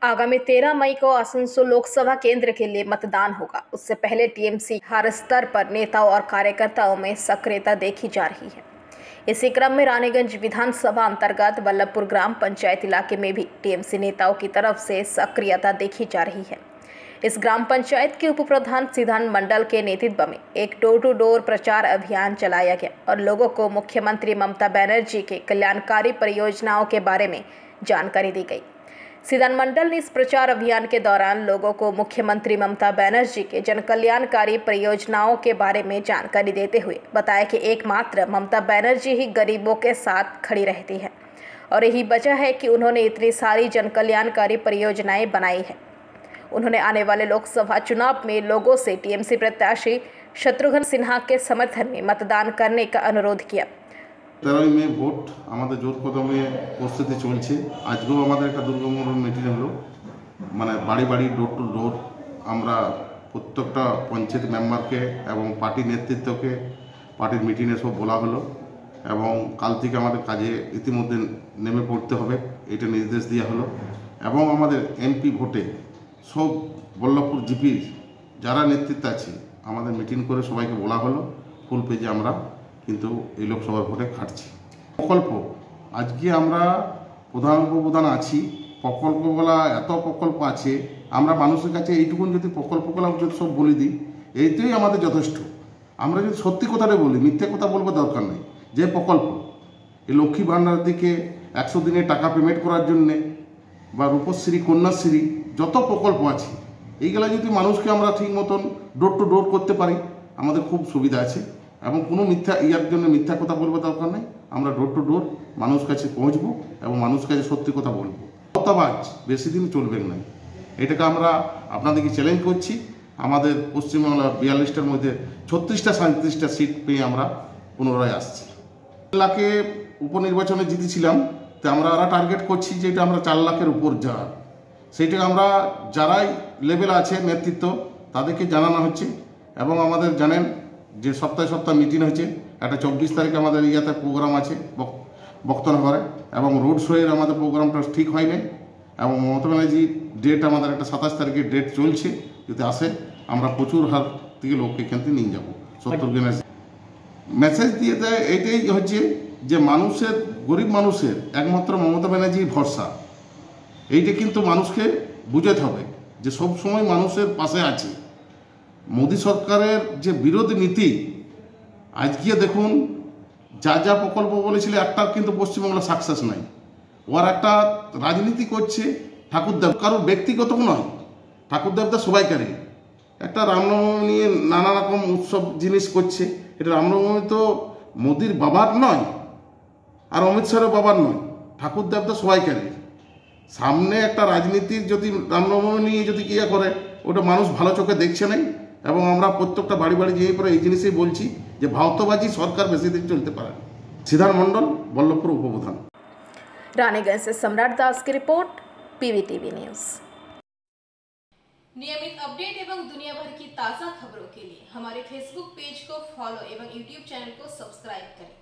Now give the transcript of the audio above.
आगामी 13 मई को आसनसोल लोकसभा केंद्र के लिए मतदान होगा। उससे पहले टीएमसी हर स्तर पर नेताओं और कार्यकर्ताओं में सक्रियता देखी जा रही है। इसी क्रम में रानीगंज विधानसभा अंतर्गत वल्लभपुर ग्राम पंचायत इलाके में भी टीएमसी नेताओं की तरफ से सक्रियता देखी जा रही है। इस ग्राम पंचायत के उप प्रधान सिद्धांत मंडल के नेतृत्व में एक डोर टू डोर प्रचार अभियान चलाया गया और लोगों को मुख्यमंत्री ममता बनर्जी के कल्याणकारी परियोजनाओं के बारे में जानकारी दी गई। सिद्धांत मंडल ने इस प्रचार अभियान के दौरान लोगों को मुख्यमंत्री ममता बनर्जी के जन कल्याणकारी परियोजनाओं के बारे में जानकारी देते हुए बताया कि एकमात्र ममता बनर्जी ही गरीबों के साथ खड़ी रहती है और यही वजह है कि उन्होंने इतनी सारी जन कल्याणकारी परियोजनाएं बनाई है। उन्होंने आने वाले लोकसभा चुनाव में लोगों से टीएमसी प्रत्याशी शत्रुघ्न सिन्हा के समर्थन में मतदान करने का अनुरोध किया। 13 में ভোট আমাদের জোর কদমে প্রস্তুতি চলছে। আজকেও আমাদের একটা দুর্গম মিটিং হলো, মানে বাড়ি বাড়ি ডোর টু ডোর আমরা প্রত্যেকটা পঞ্চায়েত মেম্বারকে এবং পার্টি নেতৃত্বকে পার্টির মিটিংয়ে সব বলা হলো এবং কাল থেকে আমাদের কাজে ইতিমধ্যে নেমে পড়তে হবে, এটা নির্দেশ দেওয়া হলো। এবং আমাদের এমপি ভোটে সব বল্লভপুর জিপির যারা নেতৃত্ব আছে আমাদের মিটিং করে সবাইকে বলা হলো ফুল পেজে আমরা কিন্তু এই লোকসভার ভোটে খাটছি। প্রকল্প আজকে আমরা প্রধান উপপ্রধান আছি, প্রকল্পগুলো এত প্রকল্প আছে, আমরা মানুষের কাছে এইটুকুন যদি প্রকল্পগুলো যদি সব বলে দিই এইটাই আমাদের যথেষ্ট। আমরা যদি সত্যি কথাটা বলি, মিথ্যে কথা বলবো দরকার নেই। যে প্রকল্প এই লক্ষ্মী ভাণ্ডার দিকে 100 দিনের টাকা পেমেন্ট করার জন্যে বা রূপশ্রী কন্যাশ্রী যত প্রকল্প আছে এইগুলো যদি মানুষকে আমরা ঠিক মতন ডোর টু ডোর করতে পারি আমাদের খুব সুবিধা আছে এবং কোনো মিথ্যা ইয়ার জন্য মিথ্যা কথা বলবো দরকার নেই। আমরা ডোর টু ডোর মানুষ কাছে পৌঁছবো এবং মানুষ কাছে সত্যি কথা বলবো। মতাবাজ বেশি দিন চলবে না, এটাকে আমরা আপনাদেরকে চ্যালেঞ্জ করছি। আমাদের পশ্চিমবাংলার 42টার মধ্যে 36টা 37টা সিট পেয়ে আমরা পুনরায় আসছি। লাখে উপনির্বাচনে জিতেছিলাম, তো আমরা টার্গেট করছি যে এটা আমরা 4 লাখের উপর যাওয়ার। সেইটা আমরা যারাই লেভেল আছে নেতৃত্ব তাদেরকে জানানো হচ্ছে এবং আমাদের জানেন যে সপ্তাহে সপ্তাহে মিটিং হচ্ছে। একটা 24 তারিখে আমাদের ইয়াতে প্রোগ্রাম আছে বক্তনগরে এবং রোড শোয়ের আমাদের প্রোগ্রামটা ঠিক হয় নাই এবং মমতা ব্যানার্জি ডেট আমাদের একটা 27 তারিখে ডেট চলছে। যদি আসে আমরা প্রচুর হার থেকে লোককে এখান থেকে নিয়ে যাবো। 70 দিনের মেসেজ দিয়ে দেয় এইটাই হচ্ছে যে মানুষের গরিব মানুষের একমাত্র মমতা ব্যানার্জি ভরসা। এইটা কিন্তু মানুষকে বুঝাতে হবে যে সব সময় মানুষের পাশে আছে। মোদী সরকারের যে বিরোধী নীতি আজকে দেখুন, যা যা প্রকল্প বলেছিল একটা কিন্তু পশ্চিমবাংলা সাকসেস নাই। ওর একটা রাজনীতি করছে ঠাকুরদেব, কারোর ব্যক্তিগত নয়, ঠাকুরদেবটা সবাইকারই। একটা রামনবমী নিয়ে নানা রকম উৎসব জিনিস করছে। এটা রামনবমী তো মোদির বাবার নয় আর অমিত শাহের বাবার নয়, ঠাকুরদেবটা সবাইকারই। সামনে একটা রাজনীতির যদি রামনবমী নিয়ে যদি ইয়ে করে ওটা মানুষ ভালো চোখে দেখছে নাই এবং আমরা প্রত্যেকটা বাড়ি বাড়ি যেয়ে পরে এই জিনিসই বলছি যে ভাওতাবাজি সরকার বেশি দিন চলতে পারে। সিদ্ধার্থ मंडल, वल्लभपुर उपप्रधान। रानीगंज से सम्राट दास की रिपोर्ट, पीवीटीवी न्यूज। नियमित अपडेट एवं दुनिया भर की ताज़ा खबरों के लिए हमारे फेसबुक पेज को फॉलो एवं यूट्यूब चैनल को सब्सक्राइब करें।